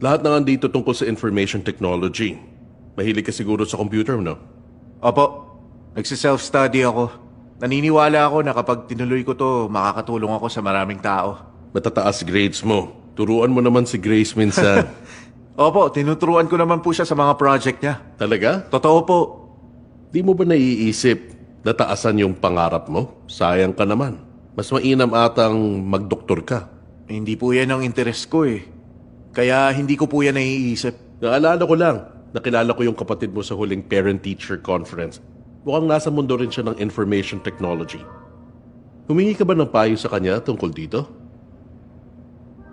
Lahat na nandito tungkol sa information technology. Mahilig ka siguro sa computer, no? Opo, nagsiself-study ako. Naniniwala ako na kapag tinuloy ko to, makakatulong ako sa maraming tao. Matataas grades mo. Turuan mo naman si Grace minsan. Opo, tinuturuan ko naman po siya sa mga project niya. Talaga? Totoo po. Di mo ba naiisip na taasan yung pangarap mo? Sayang ka naman. Mas mainam atang magdoktor ka. Hindi po yan ang interes ko eh. Kaya hindi ko po yan naiisip. Naalala ko lang, nakilala ko yung kapatid mo sa huling parent-teacher conference. Mukhang nasa mundo rin siya ng information technology. Humingi ka ba ng payo sa kanya tungkol dito?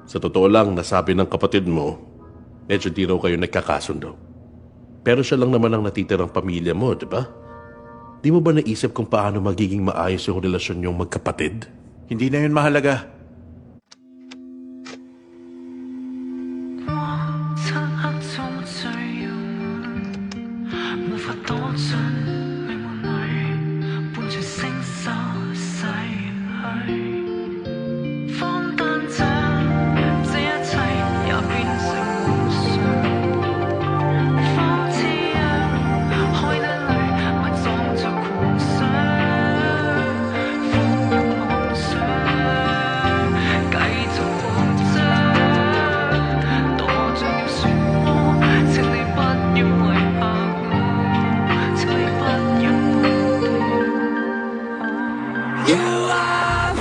Sa totoo lang, nasabi ng kapatid mo, medyo di raw kayo nagkakasundo. Pero siya lang naman ang natitirang pamilya mo, di ba? Di mo ba naisip kung paano magiging maayos yung relasyon niyong magkapatid? Hindi na yun mahalaga. 漆黑中最遙遠，無法躲進迷霧裏，伴着星沙逝去。荒誕這一切也變成夢想，仿似海底裏埋葬着狂想，放入妄想，繼續擴張。墮進了漩渦，請你不要為嚇我，請你不要忘記我。You are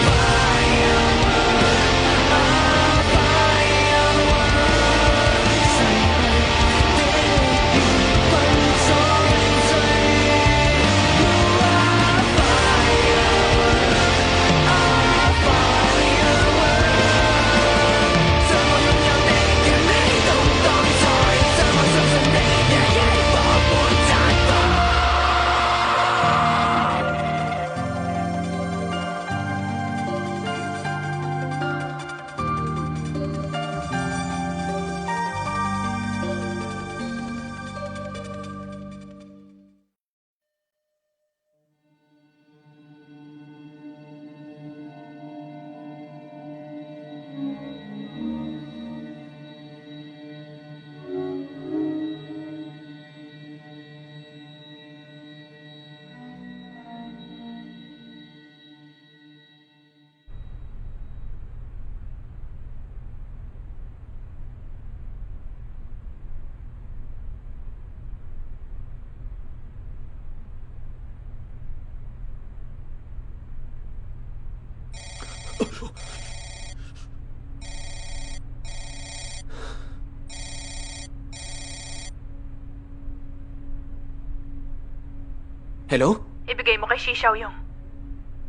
Hello? Ibigay mo kay Shi Xiaoyong.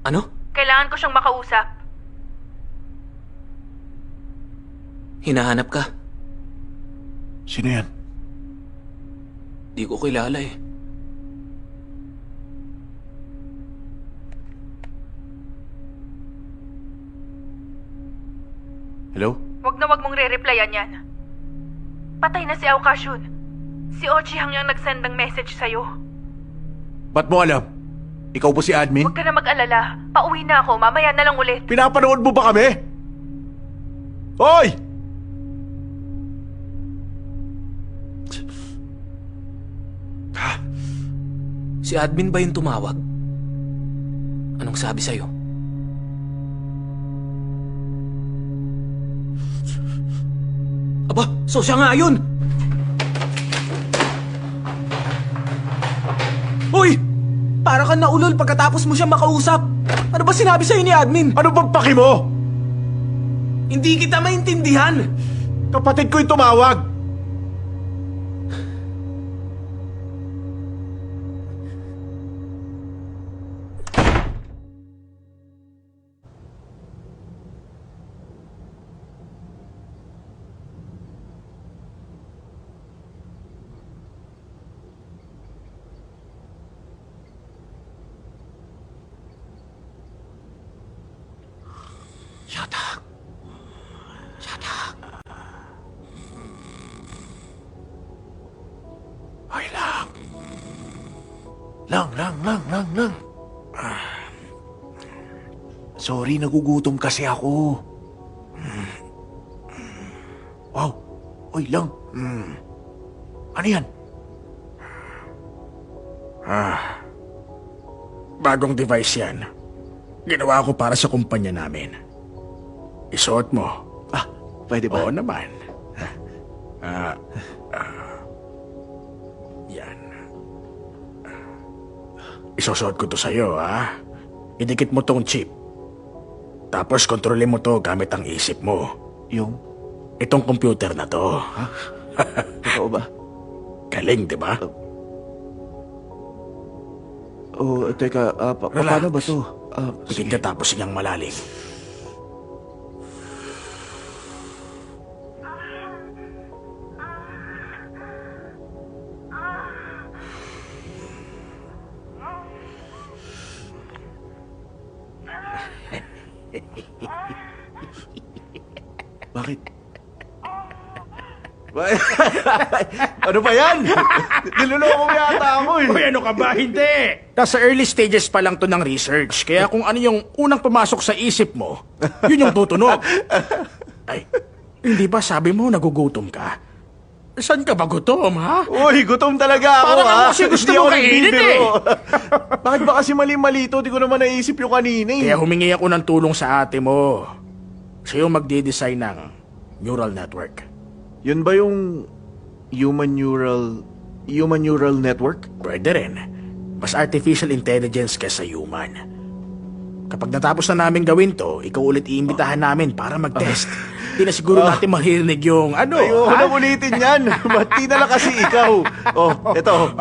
Ano? Kailangan ko siyang makausap. Hinahanap ka? Sino yan? Di ko kilala eh. Hello? Wag mong re-replyan yan. Patay na si Ao Kashun. Si Ochi Hang yung nag-send ng message sa'yo. Ba't mo alam? Ikaw po si admin? Huwag ka na mag-alala. Pauwi na ako. Mamaya na lang ulit. Pinapanood mo ba kami? Hoy! Si admin ba yung tumawag? Anong sabi sa'yo? Aba, so siya nga yun! Uy! Para kang naulol pagkatapos mo siya makausap. Ano ba sinabi sa'yo ni admin? Ano bang paki mo? Hindi kita maintindihan! Kapatid ko yung tumawag. Shut up! Ay lang. Lang. Sorry, nagugutom kasi ako. Wow, Uy, lang. Ano yan? Bagong device yan. Ginawa ko para sa kumpanya namin. Isuot mo. Pwede ba? Oo naman. Yan. Isusuot ko to sa'yo, ha? Idikit mo tong chip. Tapos kontrolin mo to gamit ang isip mo. Yung? Itong computer na to. Totoo ba? Galing, di ba? Oh, teka, paano ba to? Sige, tapos siyang malalim. Bakit? Ano ba yan? Niloloko mo yata ako eh. Uy, ano ka ba? Hindi! Nasa early stages pa lang to ng research. Kaya kung ano yung unang pumasok sa isip mo, yun yung tutunog. Ay, hindi ba sabi mo nagugutom ka? Saan ka ba gutom, ha? Uy, gutom talaga ako Parang ha. ako kasi gusto Hindi mo ako kainin nagbibiro. Bakit ba kasi mali-mali to? Di ko naman naisip yung kanina eh. Kaya humingi ako ng tulong sa ate mo. Siya yung magde-design ng neural network. Yun ba yung human neural network? Pwede rin. Mas artificial intelligence kaysa human. Kapag natapos na namin gawin to, ikaw ulit iimbitahan namin para mag-test. Di na siguro natin maririnig yung ano, Ayoko ha? na ulitin yan. Mati na lang kasi ikaw. Oh, eto.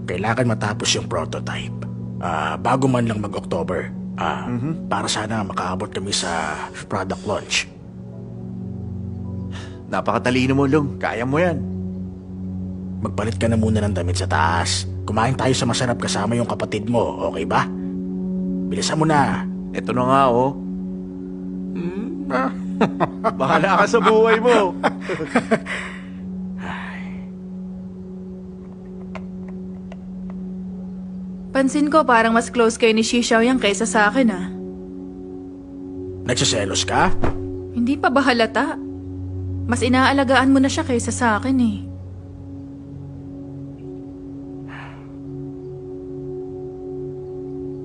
Kailangan matapos yung prototype. Bago man lang mag-October. Para sana makaabot kami sa product launch. Napakatalino mo, Long. Kaya mo yan. Magpalit ka na muna ng damit sa taas. Kumain tayo sa masarap kasama yung kapatid mo, okay ba? Bilisan mo na. Eto na nga, oh. Bahala ka sa buhay mo. Pansin ko parang mas close kayo ni Xi Xiaoyang kaysa sa akin ah. Nagsiselos ka? Hindi pa ba halata? Mas inaalagaan mo na siya kaysa sa akin eh.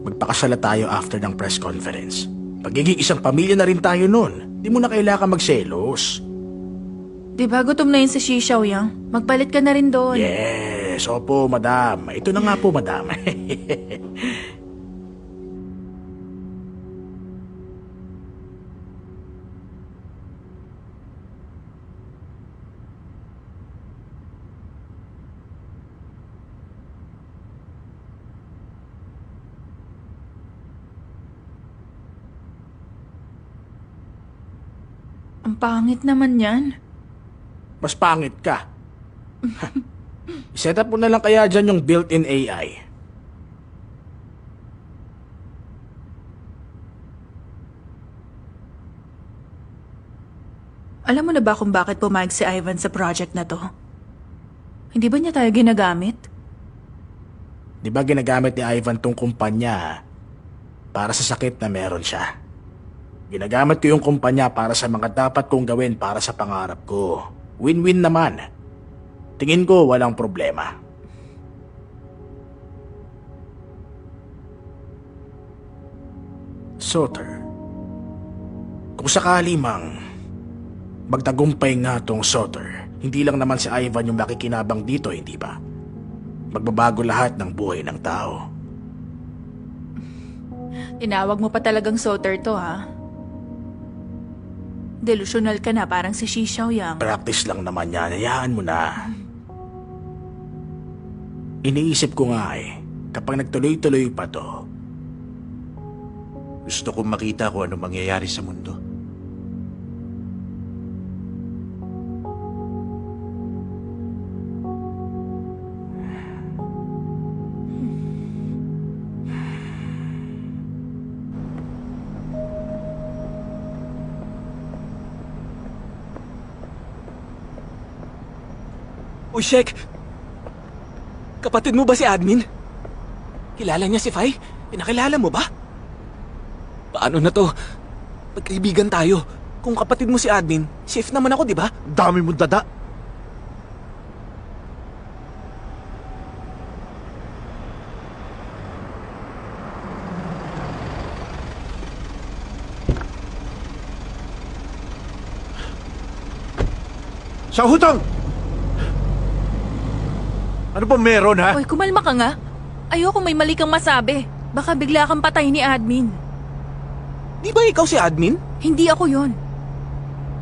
Magpakasala tayo after ng press conference. Pagiging isang pamilya na rin tayo nun. Di mo na kailangan magselos. Di ba gutom na yun si Xi Xiaoyang? Magpalit ka na rin doon. Yes, opo, madam. Ito na nga po, madam. Ang pangit naman yan. Mas pangit ka. Set up mo na lang kaya dyan yung built-in AI. Alam mo na ba kung bakit pumayag si Ivan sa project na to? Hindi ba niya tayo ginagamit? Di ba ginagamit ni Ivan tong kumpanya para sa sakit na meron siya? Ginagamit ko yung kumpanya para sa mga dapat kong gawin para sa pangarap ko. Win-win naman. Tingin ko walang problema. Soter, kung sakali mang magtagumpay nga tong Soter, hindi lang naman si Ivan yung makikinabang dito, hindi ba? Magbabago lahat ng buhay ng tao. Tinawag mo pa talagang Soter to ha? Delusional ka na parang si Xi Xiaoyang. Practice lang naman yan. Hayaan mo na. Iniisip ko nga kapag nagtuloy-tuloy pa to, Gusto kong makita kung ano mangyayari sa mundo. Uy, Shek! Kapatid mo ba si Admin? Kilala niya si Fai? Pinakilala mo ba? Paano na to? Magkaibigan tayo. Kung kapatid mo si admin, safe naman ako, di ba? Dami mong dada. Sa hutang! Ano ba meron, ha? Hoy, kumalma ka nga. Ayoko may mali kang masabi. Baka bigla kang patay ni admin. Di ba ikaw si admin? Hindi ako yon.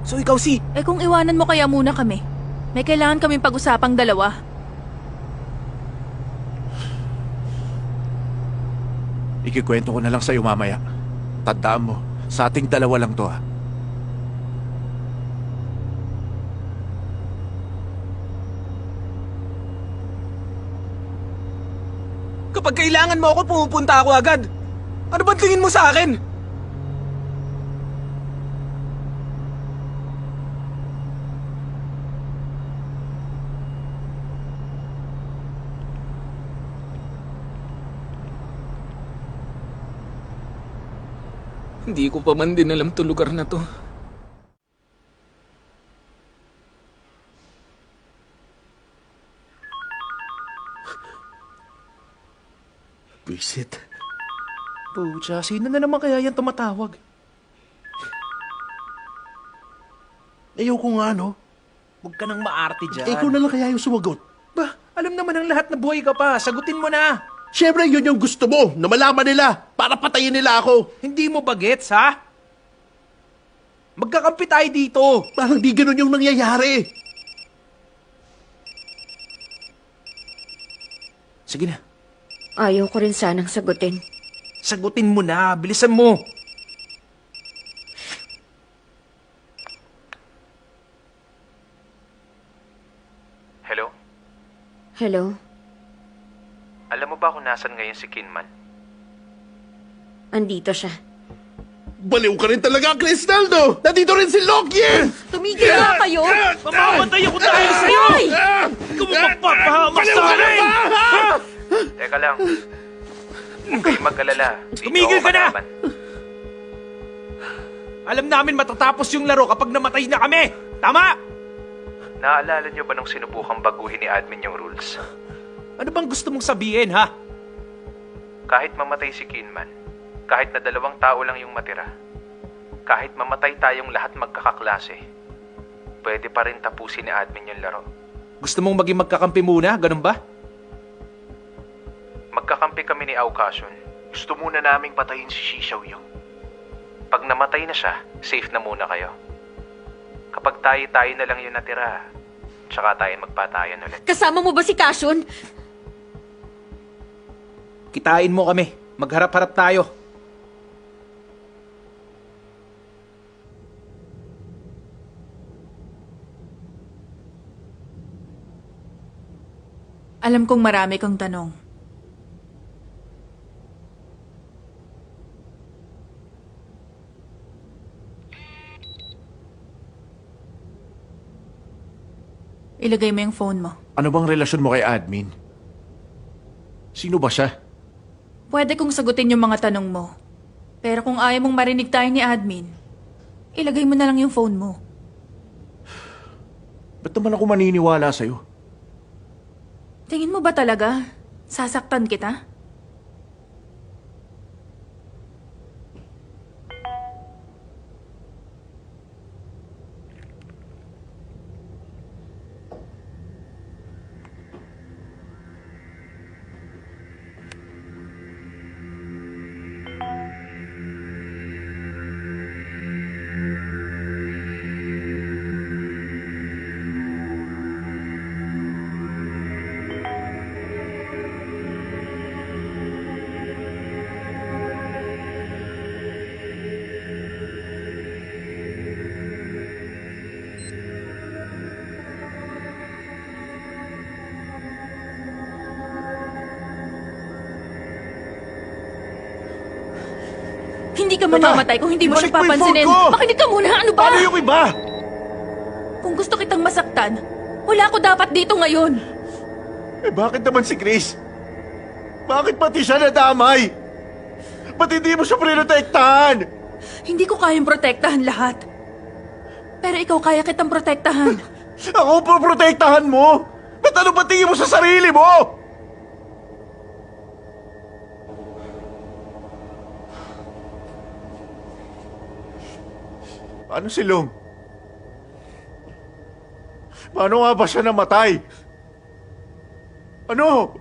So ikaw si... Eh kung iwanan mo kaya muna kami. May kailangan kaming pag-usapang dalawa. Ikikwento ko na lang sa'yo mamaya. Tandaan mo, sa ating dalawa lang to, ha? Kapag kailangan mo ako, pumupunta ako agad. Ano ba tingin mo sa akin? Hindi ko pa man din alam to lugar na to. Visit. Pucha, sino na naman kaya yan tumatawag? Ayoko nga, no? Huwag ka nang maarte dyan. Ikaw na lang kaya yung sumagot. Ba, alam naman ng lahat na buhay ka pa. Sagutin mo na. Siyempre, yun yung gusto mo, na malaman nila, para patayin nila ako. Hindi mo ba gets, ha? Magkakampi tayo dito. Parang di ganun yung nangyayari. Sige na. Ayaw ko rin sanang sagutin. Sagutin mo na. Bilisan mo. Hello? Hello? Alam mo ba kung nasan ngayon si Kinman? Andito siya. Baliw ka rin talaga, Cristaldo! Nandito rin si Loki! Tumigil na kayo! Mamamatay ako dahil sa'yo! Ikaw mo magpapahamak sa akin! Teka lang. Huwag kayong mag-alala. Di Tumigil niyo ako ka na! malaman. Alam namin matatapos yung laro kapag namatay na kami! Tama! Naaalala niyo ba nung sinubukang baguhin ni admin yung rules? Ano bang gusto mong sabihin, ha? Kahit mamatay si Kinman, kahit na 2 tao lang yung matira, kahit mamatay tayong lahat magkakaklase, pwede pa rin tapusin ni admin yung laro. Gusto mong maging magkakampi muna? Ganun ba? Magkakampi kami ni Aukasyon. Gusto muna naming patayin si Shishaw Yu. Pag namatay na siya, safe na muna kayo. Kapag tayo na lang yung natira, tsaka tayo magpatayan ulit. Kasama mo ba si Kashun? Kitain mo kami. Magharap-harap tayo. Alam kong marami kang tanong. Ilagay mo yung phone mo. Ano bang relasyon mo kay admin? Sino ba siya? Pwede kong sagutin yung mga tanong mo. Pero kung ayaw mong marinig tayo ni admin, ilagay mo na lang yung phone mo. Ba't naman ako maniniwala sa'yo? Tingin mo ba talaga? Sasaktan kita? Hindi ka mamamatay kung hindi mo siya Ibalik mo yung papansinin. phone ko! Makinig ka muna, ano ba? Paano yung iba? Kung gusto kitang masaktan, wala ako dapat dito ngayon. Eh bakit naman si Chris? Bakit pati siya nadamay? Ba't hindi mo siya prinotektahan? Hindi ko kayang protektahan lahat. Pero ikaw kaya kitang protektahan. Ako poprotektahan mo? Ba't ano ba tingin mo sa sarili mo? Paano si Long? Paano nga ba siya namatay? Ano?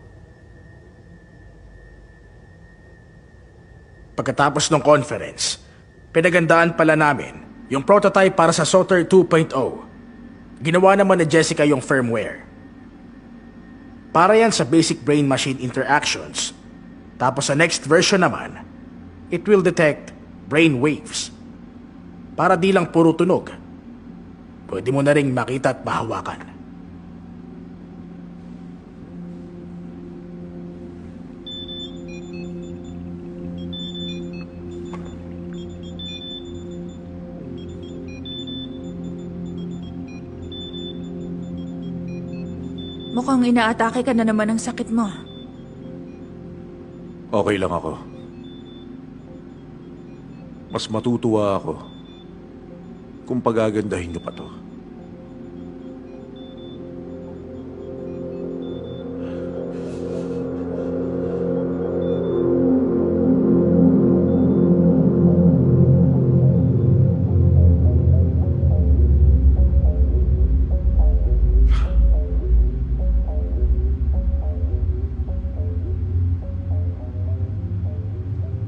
Pagkatapos ng conference, pinagandaan pala namin yung prototype para sa Soter 2.0. Ginawa naman ni Jessica yung firmware. Para yan sa basic brain-machine interactions. Tapos sa next version naman, it will detect brain waves. Para di lang puro tunog. Pwede mo na ring makita at mahawakan. Mukhang inaatake ka na naman ng sakit mo. Okay lang ako. Mas matutuwa ako kung pagagandahin niyo pa to.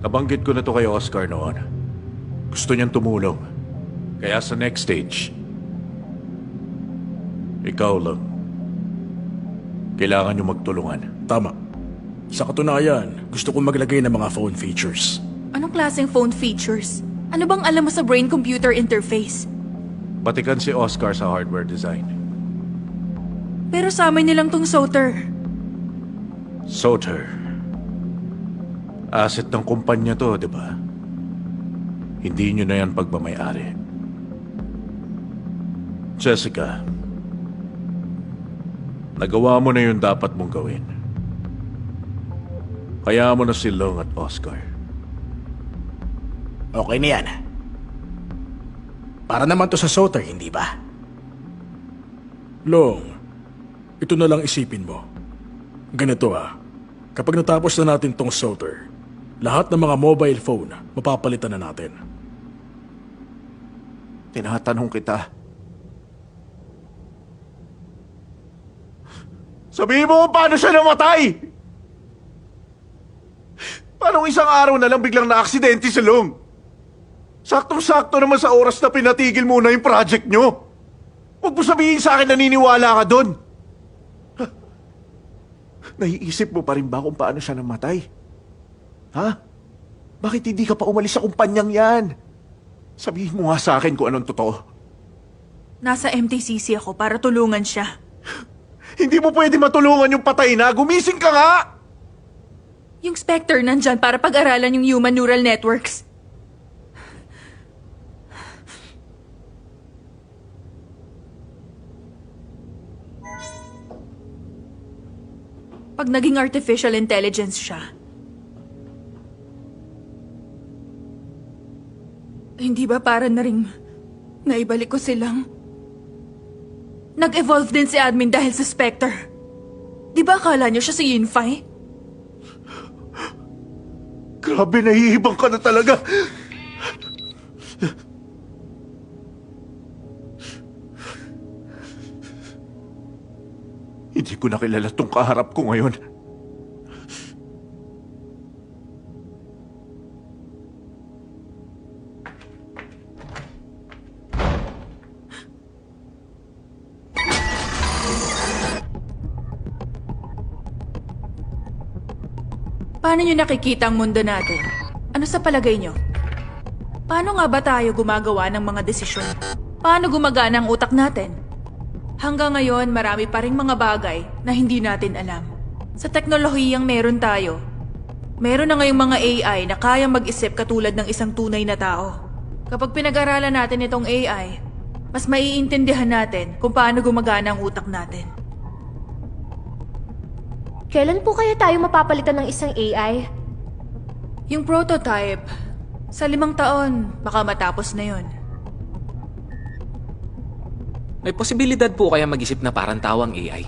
Nabanggit ko na to kay Oscar noon. Gusto niyang tumulong. Kaya sa next stage, ikaw lang. Kailangan niyo magtulungan. Tama. Sa katunayan, gusto kong maglagay ng mga phone features. Anong klaseng phone features? Ano bang alam mo sa brain-computer interface? Batikan si Oscar sa hardware design. Pero sa amin nilang tong Soter. Soter. Asset ng kumpanya to, di ba? Hindi nyo na yan pagmamayari. Jessica, nagawa mo na yung dapat mong gawin. Kaya mo na si Long at Oscar. Okay na yan. Para naman to sa Soter, hindi ba? Long, ito na lang isipin mo. Ganito kapag natapos na natin tong Soter, lahat ng mga mobile phone, mapapalitan na natin. Tinatanong kita. Sabihin mo kung paano siya namatay! Paano isang araw na lang biglang na-aksidente si Long? Saktong-sakto naman sa oras na pinatigil muna yung project nyo. Huwag mo sabihin sa akin naniniwala ka doon. Naiisip mo pa rin ba kung paano siya namatay? Ha? Bakit hindi ka pa umalis sa kumpanyang yan? Sabihin mo nga sa akin kung anong totoo. Nasa MTCC ako para tulungan siya. Hindi mo pwede matulungan yung patay na. Gumising ka nga! Yung Spectre nandyan para pag-aralan yung human neural networks. Pag naging artificial intelligence siya, hindi ba para na rin naibalik ko silang? Nag-evolve din si Admin dahil sa Spectre. Di ba akala niyo siya si Yinfei? Grabe, nahihibang ka na talaga. Hindi ko na kilala tong kaharap ko ngayon. Paano nyo nakikita ang mundo natin? Ano sa palagay nyo? Paano nga ba tayo gumagawa ng mga desisyon? Paano gumagana ang utak natin? Hanggang ngayon, marami pa ring mga bagay na hindi natin alam. Sa teknolohiyang meron tayo, meron na ngayong mga AI na kayang mag-isip katulad ng isang tunay na tao. Kapag pinag-aralan natin itong AI, mas maiintindihan natin kung paano gumagana ang utak natin. Kailan po kaya tayo mapapalitan ng isang AI? Yung prototype, sa 5 taon, baka matapos na yon. May posibilidad po kaya mag-isip na parang tawang AI?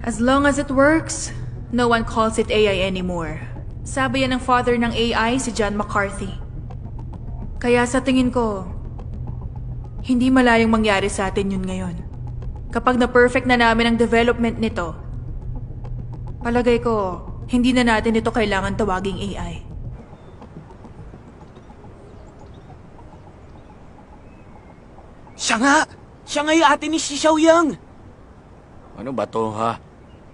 As long as it works, no one calls it AI anymore. Sabi yan ng father ng AI, si John McCarthy. Kaya sa tingin ko, hindi malayong mangyari sa atin yun ngayon. Kapag na-perfect na namin ang development nito, palagay ko, hindi na natin ito kailangan tawaging AI. Siya nga! Siya nga yung ate ni Xi Xiaoyang! Ano ba to, ha?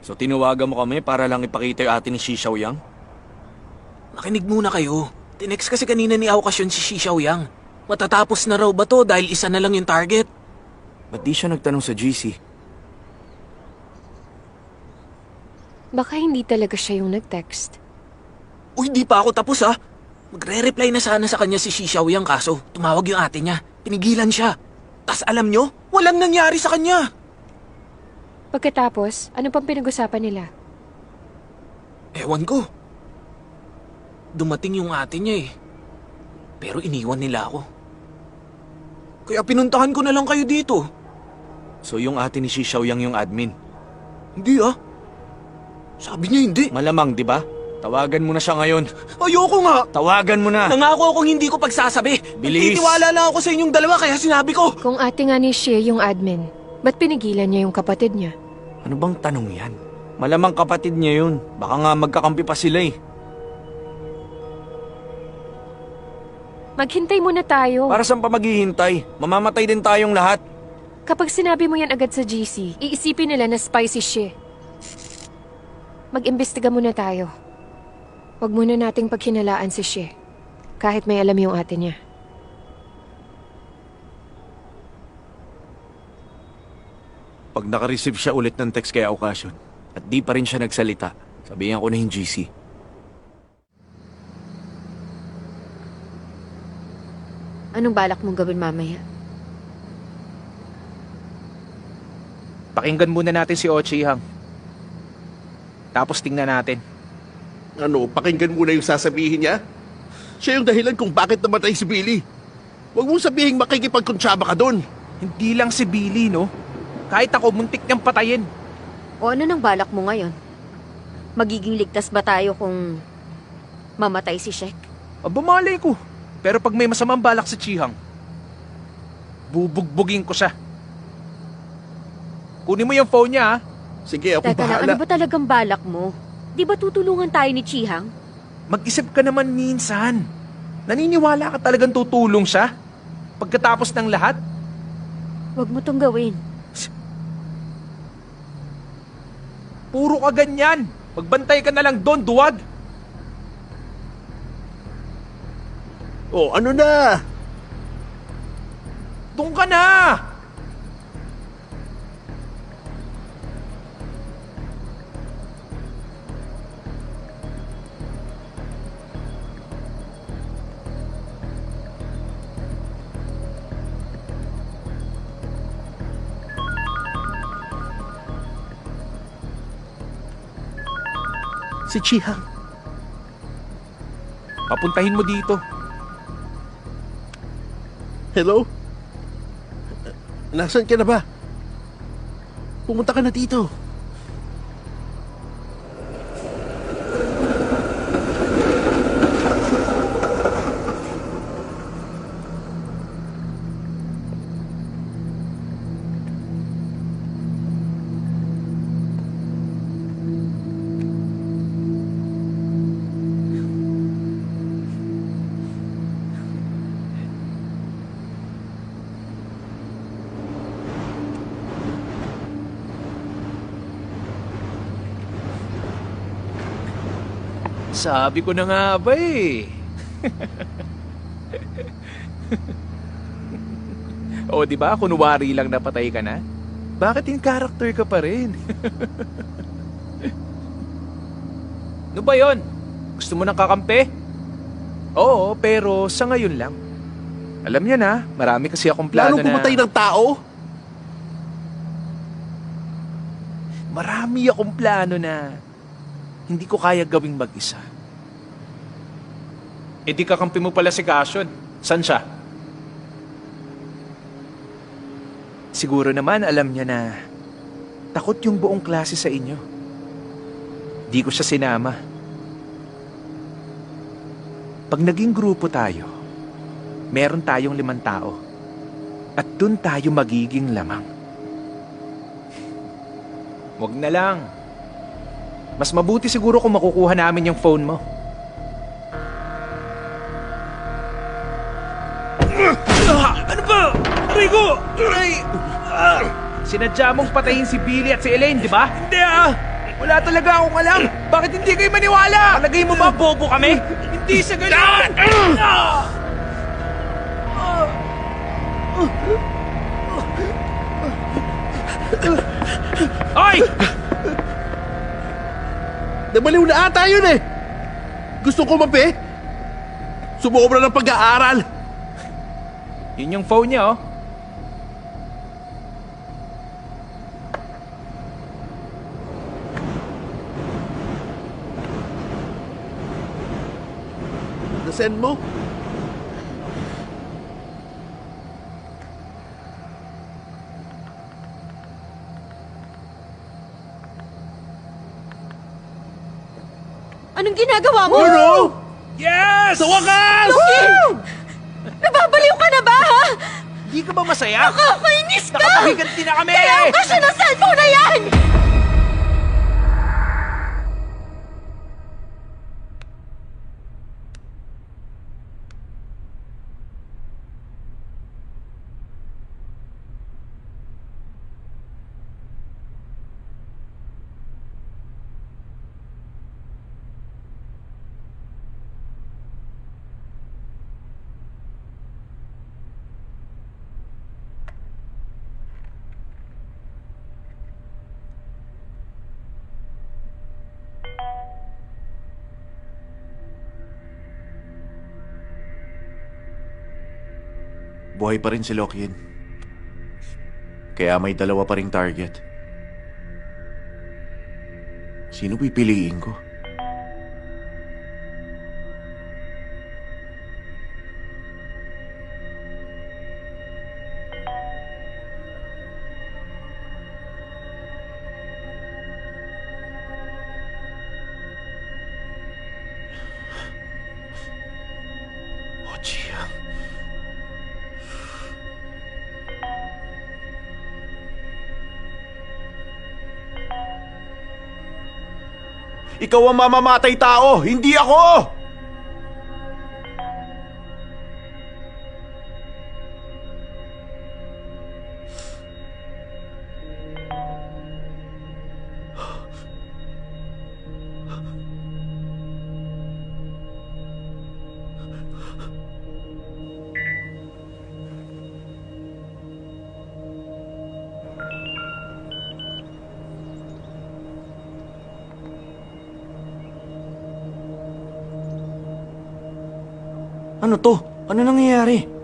So tinuwagan mo kami para lang ipakita yung atin ni Xi Xiaoyang? Makinig muna kayo. Tinext kasi kanina ni Aukasyon si Xi Xiaoyang. Matatapos na raw ba to dahil isa na lang yung target? Ba't di siya nagtanong sa GC? Baka hindi talaga siya yung nag-text. Uy, di pa ako tapos ha. Magre-reply na sana sa kanya si Xi Xiaoyang kaso tumawag yung ate niya. Pinigilan siya. Tas alam nyo, walang nangyari sa kanya. Pagkatapos, ano pang pinag-usapan nila? Ewan ko. Dumating yung ate niya eh. Pero iniwan nila ako. Kaya pinuntahan ko na lang kayo dito. So yung ate ni Xi Xiaoyang yung admin? Hindi ah. Sabi niya hindi. Malamang, di ba? Tawagan mo na siya ngayon. Ayoko nga. Tawagan mo na! Nangako akong hindi ko pagsasabi. Bilis. Nagtitiwala lang ako sa inyong dalawa kaya sinabi ko. Kung ate nga ni Shea yung admin, ba't pinigilan niya yung kapatid niya? Ano bang tanong yan? Malamang kapatid niya yun. Baka nga magkakampi pa sila eh. Maghintay muna tayo. Para saan pa maghihintay? Mamamatay din tayong lahat. Kapag sinabi mo yan agad sa GC, iisipin nila na spy si Shea. Mag-imbestiga muna tayo. Huwag muna nating paghinalaan si Shea. Kahit may alam yung ate niya. Pag nakareceive siya ulit ng text kay Aukasyon, At di pa rin siya nagsalita. Sabihan ko na yung GC. Anong balak mong gawin mamaya? Pakinggan muna natin si Ochihang. Tapos tingnan natin. Ano, pakinggan muna yung sasabihin niya? Siya yung dahilan kung bakit namatay si Billy. Huwag mong sabihin makikipagkuntsaba ka doon. Hindi lang si Billy, no? Kahit ako, muntik niyang patayin. O ano nang balak mo ngayon? Magiging ligtas ba tayo kung mamatay si Shek? Aba, malay ko. Pero pag may masamang balak si Chihang, bubugbugin ko siya. Kunin mo yung phone niya, ha? Sige, ako Teka lang, bahala. ano ba talagang balak mo? Di ba tutulungan tayo ni Chihang? Mag-isip ka naman minsan. Naniniwala ka talagang tutulong siya? Pagkatapos ng lahat? Huwag mo tong gawin. Puro ka ganyan. Magbantay ka na lang doon, duwag. Oh, ano na? Doon ka na! Si Chihang. Papuntahin mo dito. Hello? Nasaan ka na ba? Pumunta ka na dito. Sabi ko na nga ba eh. O, di ba? Kunwari lang napatay ka na. Bakit in character ka pa rin? Ano ba yon? Gusto mo ng kakampi? Oo, pero sa ngayon lang. Alam niya na, marami kasi akong plano Lalong pumatay ng tao? Marami akong plano na hindi ko kaya gawing mag-isa. E di kakampi mo pala si Kasyon. San siya? Siguro naman alam niya na takot yung buong klase sa inyo. Di ko siya sinama. Pag naging grupo tayo, meron tayong 5 tao. At dun tayo magiging lamang. Wag na lang. Mas mabuti siguro kung makukuha namin yung phone mo. Ano ba? Rico! Ay! Sinadya mong patayin si Billy at si Elaine, di ba? Hindi Wala talaga akong alam. Bakit hindi kayo maniwala? Palagay mo ba bobo kami? Hindi sa ganun! Ay! Nabaliw na ata yun eh! Gusto ko mape? Sumobra ng pag-aaral! Yun yung phone niya, oh. Nasend mo? Anong ginagawa mo? Ano? Yes! Sa wakas! Nababaliw ka na ba, ha? Hindi ka ba masaya? Nakakainis ka! Nakapahiganti na kami! Kailangan ko siya ng cellphone na yan! Buhay pa rin si Lockyin. Kaya may 2 pa ring target. Sino pipiliin ko? Ikaw ang mamamatay tao, hindi ako! Ano to? Ano nangyayari?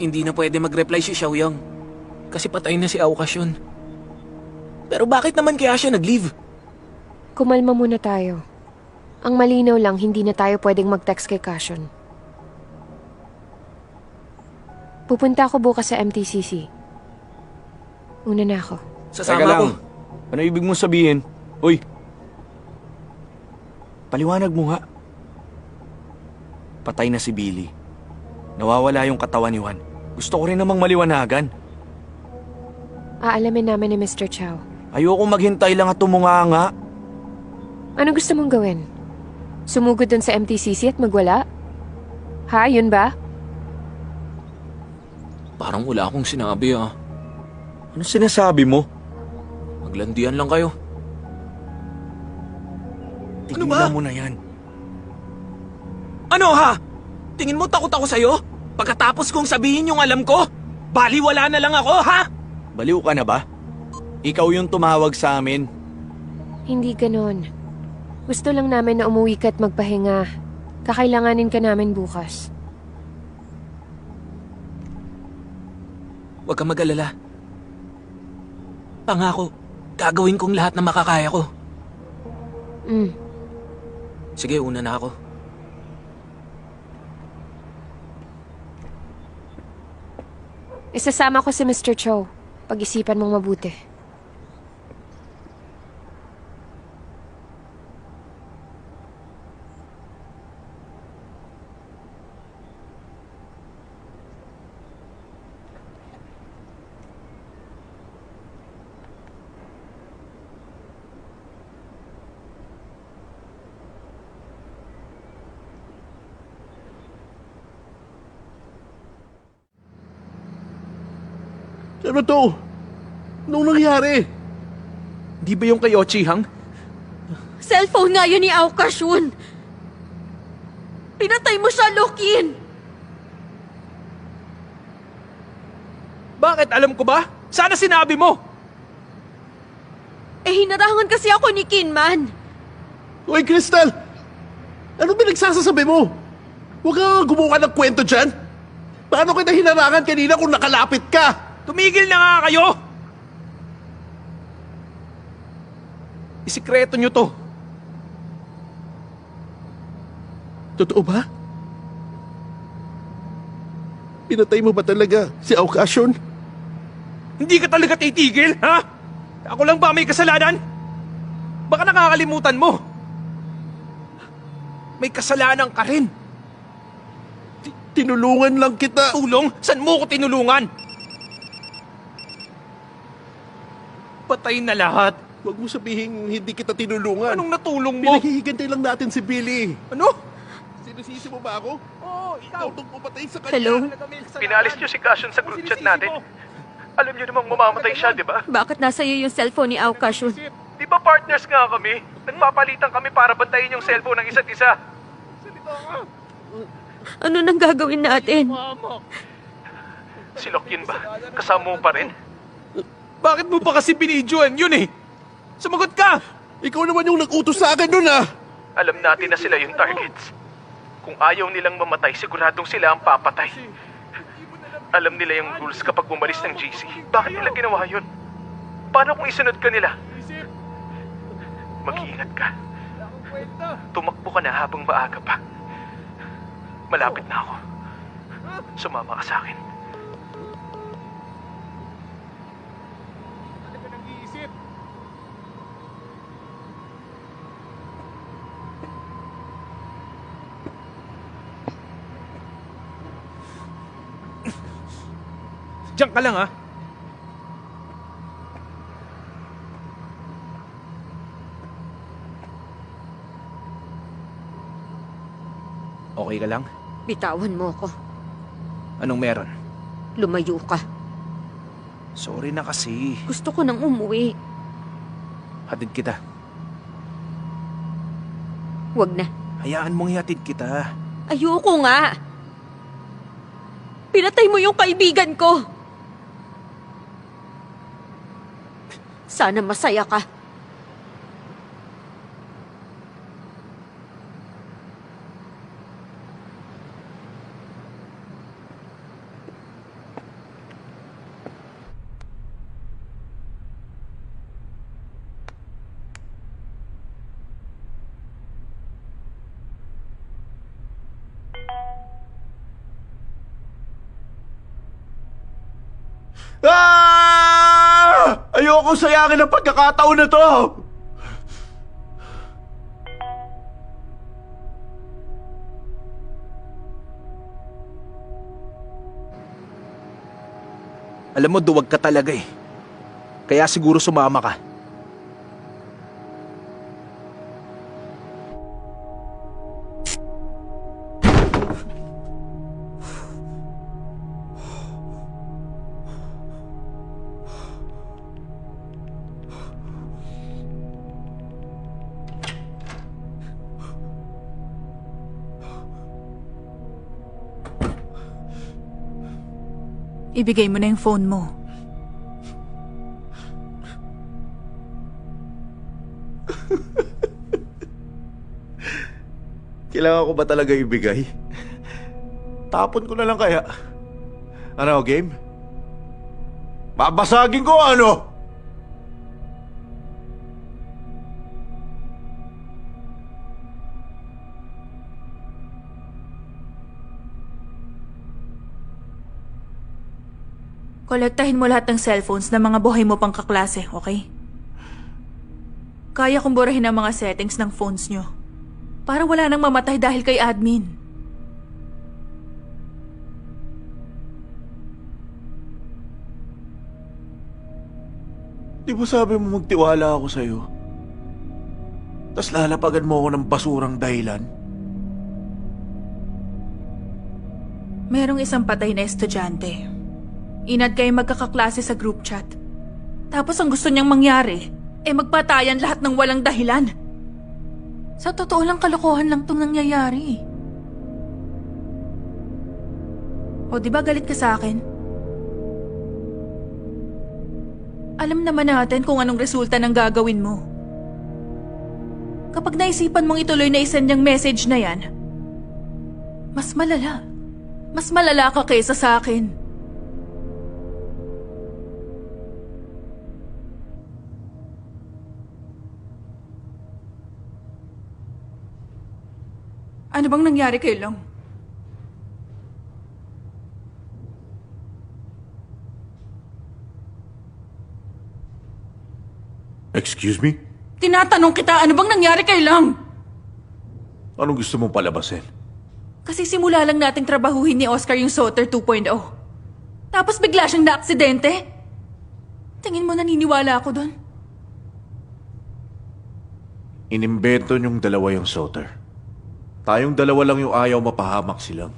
Hindi na pwede mag-reply si Xiaoyang. Kasi patay na si Aukasyon. Pero bakit naman kaya siya nag-leave? Kumalma muna tayo. Ang malinaw lang, hindi na tayo pwedeng mag-text kay Kasyon. Pupunta ako bukas sa MTCC. Una na ako. Sasama Teka lang. ako. Ano ibig mong sabihin? Uy! Paliwanag mo nga. Patay na si Billy. Nawawala yung katawan ni Juan. Gusto ko rin namang maliwanagan. Aalamin namin ni Mr. Chow. Ayoko maghintay lang at tumunganga. Ano gusto mong gawin? Sumugod dun sa MTCC at magwala? Ha, yun ba? Parang wala akong sinabi ah. Ano sinasabi mo? Maglandian lang kayo. Tigilan mo na yan. Ano ha? Tingin mo takot ako sa'yo? Pagkatapos kong sabihin yung alam ko? Baliwala na lang ako, ha? Baliw ka na ba? Ikaw yung tumawag sa amin. Hindi ganon. Gusto lang namin na umuwi ka at magpahinga. Kakailanganin ka namin bukas. Huwag kang mag-alala. Pangako, gagawin kong lahat na makakaya ko. Sige, una na ako. Isasama ko si Mr. Cho. Pag-isipan mong mabuti. Ano to? Anong nangyari? Di ba yung kay Ochihang? Cellphone nga yun ni Aukashun! Pinatay mo siya, Lokin! Bakit? Alam ko ba? Sana sinabi mo! Eh, hinarangan kasi ako ni Kinman. Hoy, Crystal! Ano pinagsasasabi mo? Huwag kang gumawa ng kwento dyan. Paano kita hinarangan kanina kung nakalapit ka? Tumigil na nga kayo! Isikreto nyo to. Totoo ba? Pinatay mo ba talaga si Aukashon? Hindi ka talaga titigil, ha? Ako lang ba may kasalanan? Baka nakakalimutan mo. May kasalanan ka rin. Tinulungan lang kita. Tulong? San mo ko tinulungan? Patay na lahat. Huwag mo sabihin hindi kita tinulungan. Anong natulong mo? Pinahihigantay lang natin si Billy. Ano? Sinisisi mo ba ako? Oo, Ikaw itong pumatay sa kanya. Hello? Pinalis niyo si Cashion sa group chat natin. Alam niyo namang mamamatay siya, di ba? Bakit nasa iyo yung cellphone ni Aukashun? Di ba partners nga kami? Nagpapalitan kami para bantayin yung cellphone ng isa't isa. Ano nang gagawin natin? Si Lokin ba? Kasama mo pa rin? Bakit mo pa kasi binidyoan yun eh? Sumagot ka! Ikaw naman yung nag-utos sa akin nun ah! Alam natin na sila yung targets. Kung ayaw nilang mamatay, siguradong sila ang papatay. Alam nila yung rules kapag bumalis ng GC. Bakit nila ginawa yun? Paano kung isunod ka nila? Mag-iingat ka. Tumakbo ka na habang maaga pa. Malapit na ako. Sumama ka sa akin. Diyan ka lang, ha? Okay ka lang? Bitawan mo ako. Anong meron? Lumayo ka. Sorry na kasi. Gusto ko nang umuwi. Hatid kita. Wag na. Hayaan mong ihatid kita. Ayoko nga. Pinatay mo yung kaibigan ko. Sana masaya ka. Ah! Ayoko sayangin ang pagkakataon na to! Alam mo, duwag ka talaga eh. Kaya siguro sumama ka. Ibigay mo na yung phone mo. Kailangan ko ba talaga ibigay? Tapon ko na lang kaya. Ano, game? Babasagin ko ano? Kolektahin mo lahat ng cellphones ng mga buhay mo pang kaklase, okay? Kaya kong burahin ang mga settings ng phones nyo. Para wala nang mamatay dahil kay admin. Di ba sabi mo magtiwala ako sa'yo? Tas lalapagan mo ako ng basurang dahilan? Merong isang patay na estudyante. Inad kayo magkakaklase sa group chat. Tapos ang gusto niyang mangyari, magpatayan lahat ng walang dahilan. Sa totoo lang, kalokohan lang tong nangyayari. O di ba galit ka sa akin? Alam naman natin kung anong resulta ng gagawin mo. Kapag naisipan mong ituloy na isend yung message na yan, mas malala. Mas malala ka kaysa sa akin. Ano bang nangyari kay Long? Excuse me? Tinatanong kita, ano bang nangyari kay Long? Anong gusto mong palabasin? Kasi simula lang nating trabahuhin ni Oscar yung Soter 2.0. Tapos bigla siyang naaksidente. Tingin mo naniniwala ako doon? Inimbento niyong dalawa yung Soter. Tayong dalawa lang yung ayaw mapahamak silang.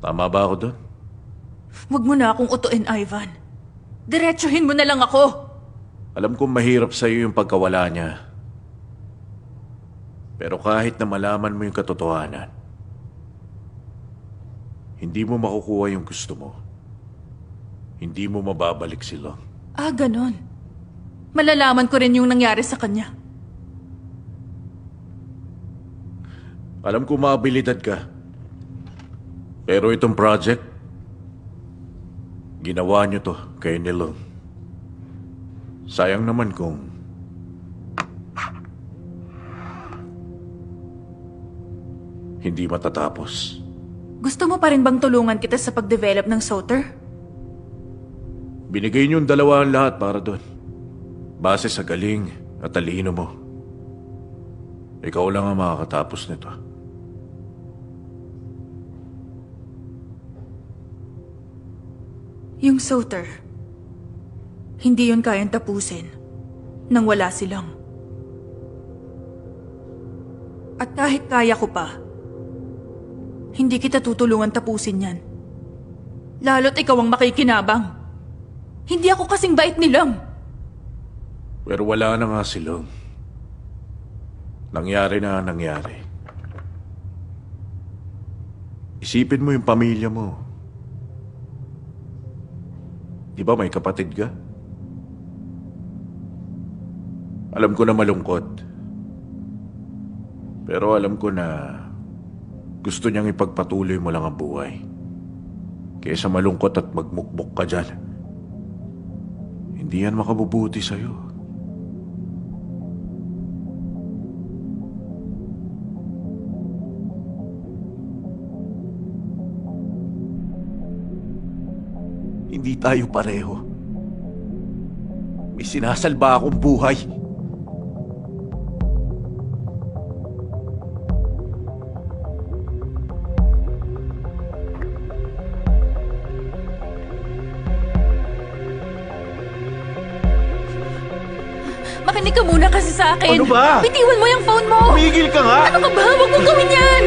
Tama ba ako doon? Huwag mo na akong utuin, Ivan. Diretsuhin mo na lang ako. Alam kong mahirap sa'yo yung pagkawala niya. Pero kahit na malaman mo yung katotohanan, hindi mo makukuha yung gusto mo. Hindi mo mababalik sila. Ah, ganon. Malalaman ko rin yung nangyari sa kanya. Alam ko maabilidad ka. Pero itong project, ginawa niyo to kay Nilong. Sayang naman kung hindi matatapos. Gusto mo pa rin bang tulungan kita sa pag-develop ng Soter? Binigay niyong dalawa ang lahat para doon. Base sa galing at talino mo. Ikaw lang ang makakatapos nito. Yung Soter, hindi yun kayang tapusin nang wala silang. At kahit kaya ko pa, hindi kita tutulungan tapusin yan. Lalo't ikaw ang makikinabang. Hindi ako kasing bait nilang. Pero wala na nga silang. Nangyari na ang nangyari. Isipin mo yung pamilya mo. Di ba may kapatid ka? Alam ko na malungkot. Pero alam ko na gusto niyang ipagpatuloy mo lang ang buhay. Kaysa malungkot at magmukmuk ka dyan. Hindi yan makabubuti sa'yo. Hindi tayo pareho. May sinasalba akong buhay. Makinig ka muna kasi sa akin. Ano ba? Bitiwan mo yung phone mo. Tumigil ka nga! Ano ka ba? Huwag mong gawin yan!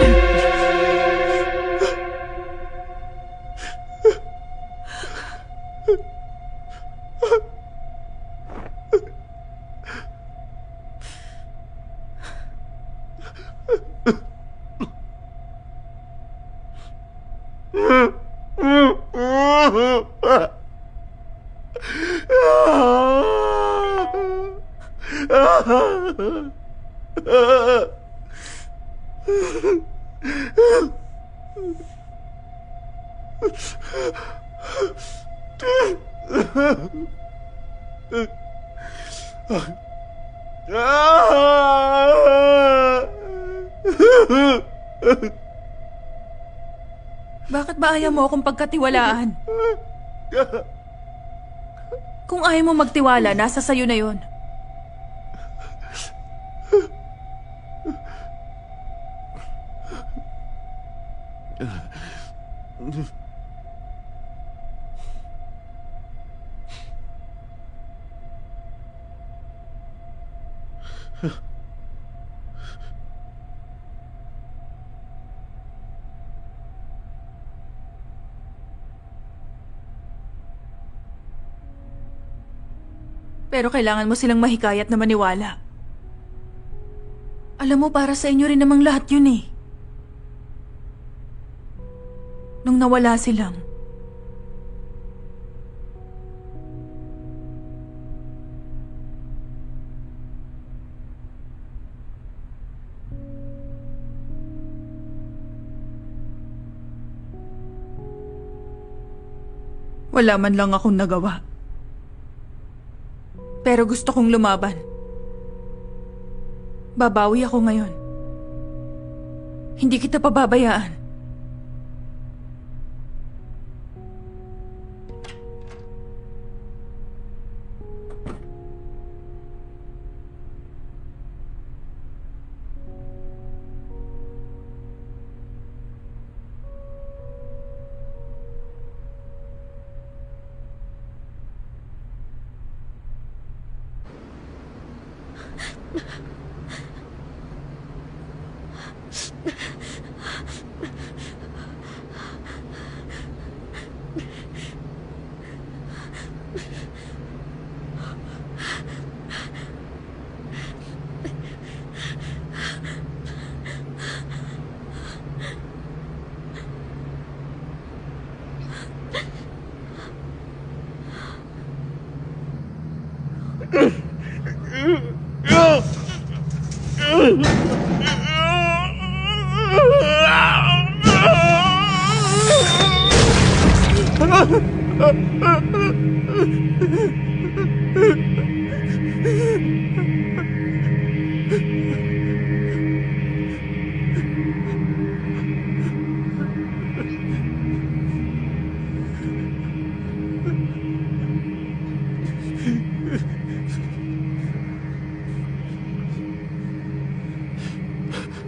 Bakit ba ayaw mo akong pagkatiwalaan? Kung ayaw mo magtiwala, nasa sayo na yon. Pero kailangan mo silang mahikayat na maniwala. Alam mo, para sa inyo rin namang lahat yun eh. Nung nawala silang, wala man lang akong nagawa. Pero gusto kong lumaban. Babawi ako ngayon. Hindi kita pababayaan.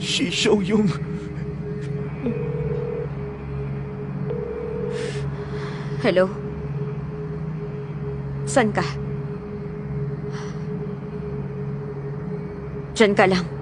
Shishaw yung... Hello? San ka? Diyan ka lang.